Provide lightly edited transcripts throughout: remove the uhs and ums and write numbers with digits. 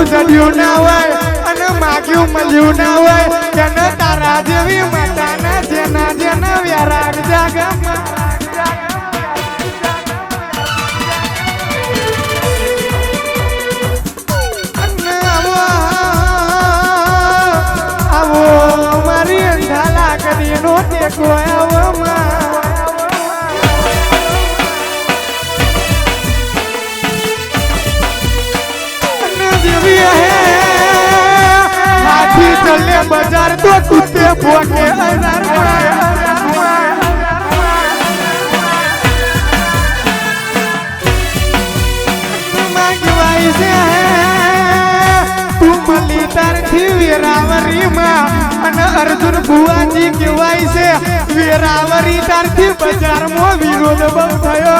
જડ્યું ના હોય અને માગ્યું મળ્યું ના હોય તેને તારા જેવી માતાના જેના જેના વ્યારાગ જાગમાં આવો મારી અંધાલા કરીને ટેકો આવો हाथी चले बाजार तो कुत्ते भोंके मांगवाई से तू मली तरथी वीरावरी में अन अर्जुन बुआजी केवाई से वीरावरी तरथी बाजार में विरोध बहु थयो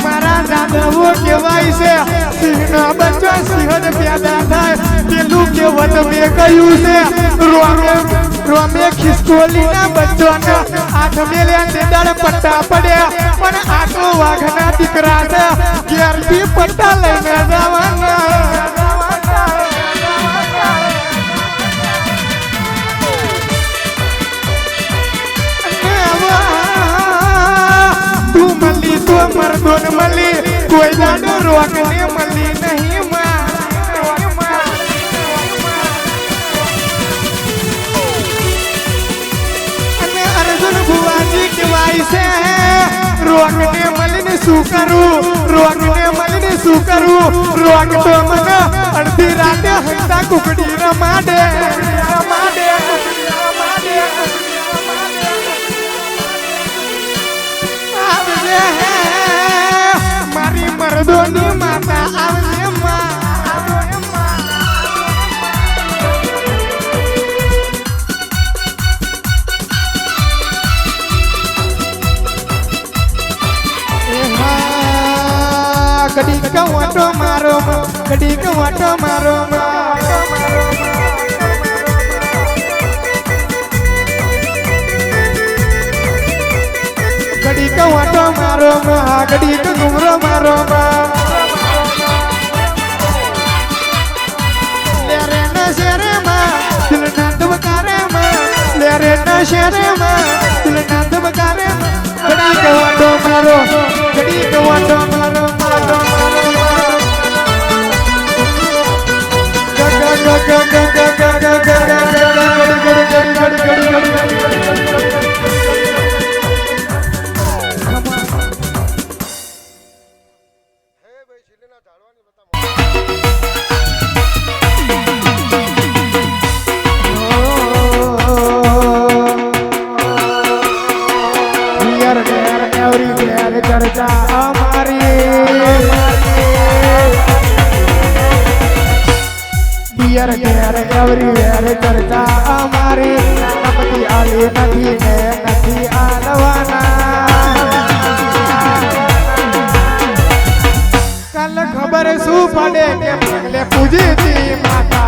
मारा दादाओ केवाय से सिंहना बच्चा सिंहद पैदा थाय पेलू केवत में कयु से रोमे खिसकोलीना बच्चोना आठ मेले देदड़ पट्टा પડ્યા પણ આટલો વાઘના દીકરા છે ઘેરથી પટ્ટા લઈને જવાના तो मर्दों ने मली कोई दादो रोकने मली नहीं माँ अर्जुन बुआजी के वाई से रोकने मली ने सुकरू रोकने मली ने सुकरू रोक तो मना अर्धी रात हंसा कुकड़ी रमाडे मारी मर्दोनी माता आवले माँ कड़ी का वाटो मारो कड़ी का वाटो मारो कड़ी का वाटो मारो कड़ी का घुमरो मारो ले रे न शेरे माँ दिल नंद बकारे माँ ले रे न शेरे माँ दिल नंद बकारे माँ कड़ी का वाटो मारो कड़ी का वाटो मारो चर्चा हमारी डियर डियर एवरीवेयर चर्चा हमारी नमती आली नदी ने नदी आलवाना कल खबर सु पड़े के मंगले पूजी थी माता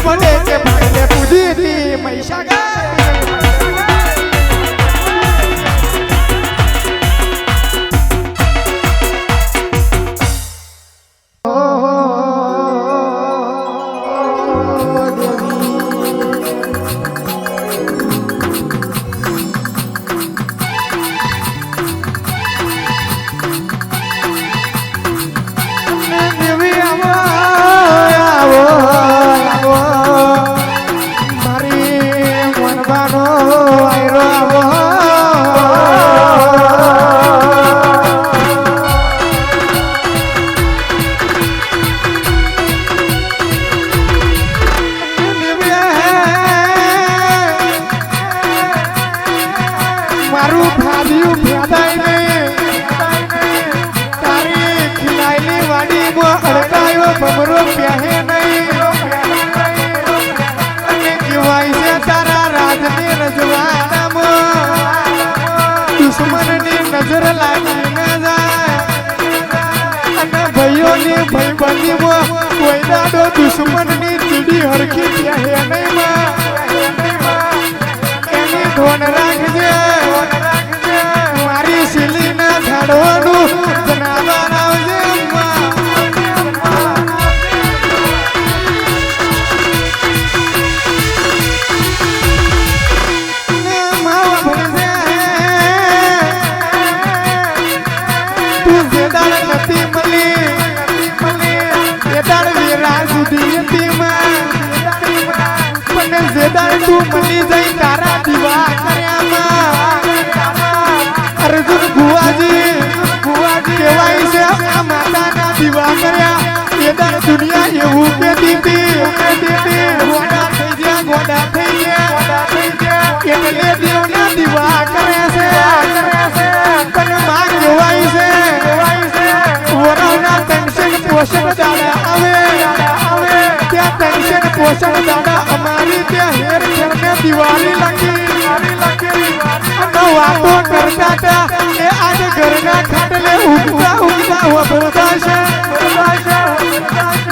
बने के पहले पूजी थी महिषागा તારું ફાદ્યું ફેદાય નહીં તારી ખીલાયેલી વાડીમાં અડકાયો ભમરો પહેે નહીં અને કહેવાય છે તારા રાજની રજવાડામાં દુશ્મનની નજર લાગી ન જાય અને ભાઈઓની ભાઈબંધીમાં કોઈ દાડો દુશ્મનની ચીડી હરખી પહેે નહીં એની ધોન રાખજે મારી શીલીના ઝાડવાનું જનાવર આવજે તું જે દાડ નથી મળી એ દાડ વેરા સુધી હતી પણ જે દાડ તું મળી જઈ તારા દીવા કર્યામાં અર્જુન ભુવાજી કહેવાય છે આ માતાના દીવા કર્યા એ દાડ દુનિયા એવું કહેતી હતી ગોડા થઈ ગયા એટલે દેવના દીવા કરે છે પણ માં કહેવાય છે વરાવના ટેન્શન પોષણ દાડા આવે ત્યાં ટેન્શન પોષણ દાડા અમારી ત્યાં હેર ફેરને દિવાળી લખી અને વાતો કરતા હતા એ આજ ઘરના ખાટલે ઊંઘતા વભરતા છે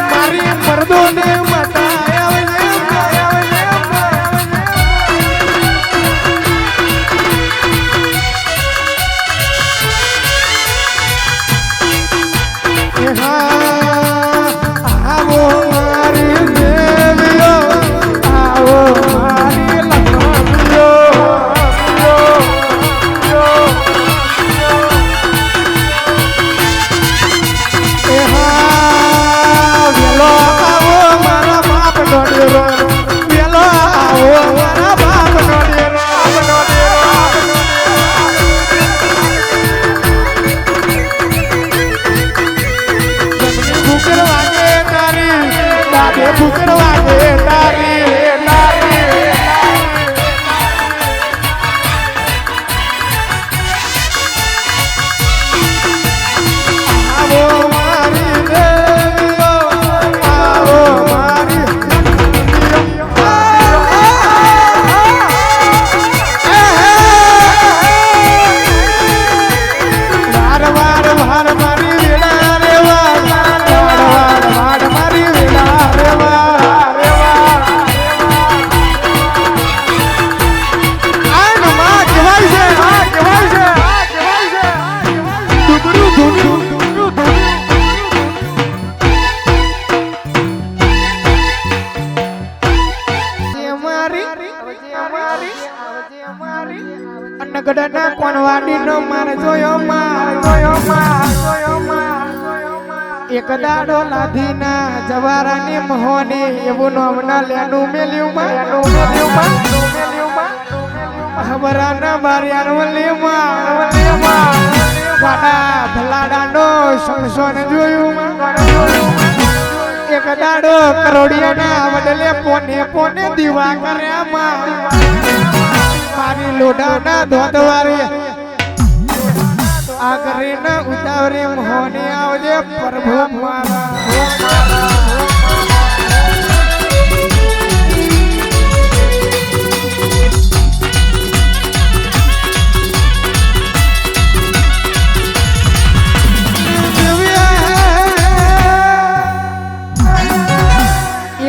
મારી મર્દોને માતા આવે આવો મારી દેવીઓ આવો મારી લક્ષ્મીઓ વેલો આવો મારા બાપનો ડેરો વેલો આવો મારા બાપનો ડેરો ફૂકર વાગે તારી દાદે ફૂકર વાગે તારી આવો મારી દેવીઓ આવો મારી વાર મારી વેળા રેવા વાડ મારી વેળા રેવા આન માં કહેવાય છે દુદરુ દુદરુ અન્નગઢના કોણવાડીનો માર જોયો એક દાડો લાધીના જવારાની મહોની એવું નામના લેનું મેલ્યું હબરાના બારિયાનું ગાડા ભલાડાનો સંસોન જોયું એક દાડો કરોડિયાના બદલે પોને દીવા કર્યામાં મારી લોડાના ધોધવારી આગરીને ઉતાવરી મોહની આવજે પ્રભુ મારા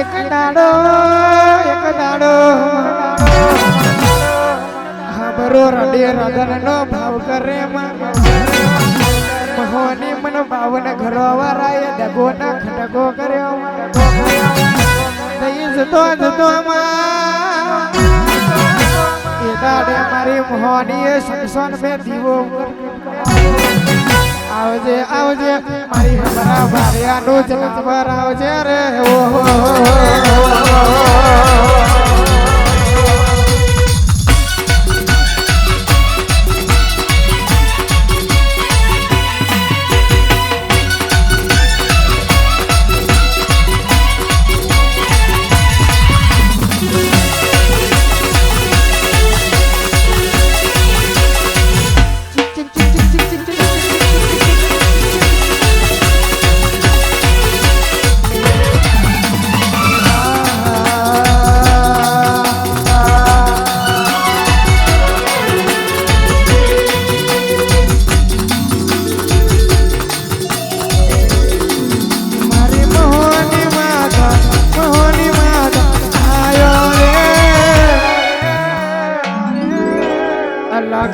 એક દાડો બરો રડે રદનનો ભાવ કરે મહોની મન ભાવન ઘરો વારાએ ડગોના ખટકો કર્યો થઈ જતો એ દાડે મારી મોહનીએ સંસોન મે દીવો આવજે મારી હમરા ભારિયાનું જલાવર આવજે રે ઓહો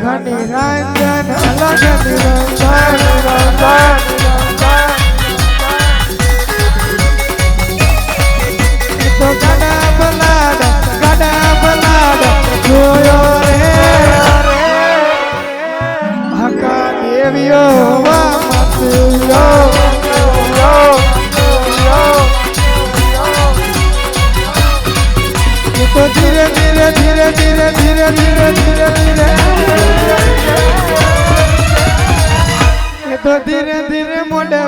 નિરંજન અલગ નિરંજન તો ગડા બલાડ જોયો રે હકા દેવીઓ વા તો ધીરે ધીરે ધીરે ધીરે ધીરે ધીરે ધીરે ધીરે એ તો ધીરે ધીરે મોઢે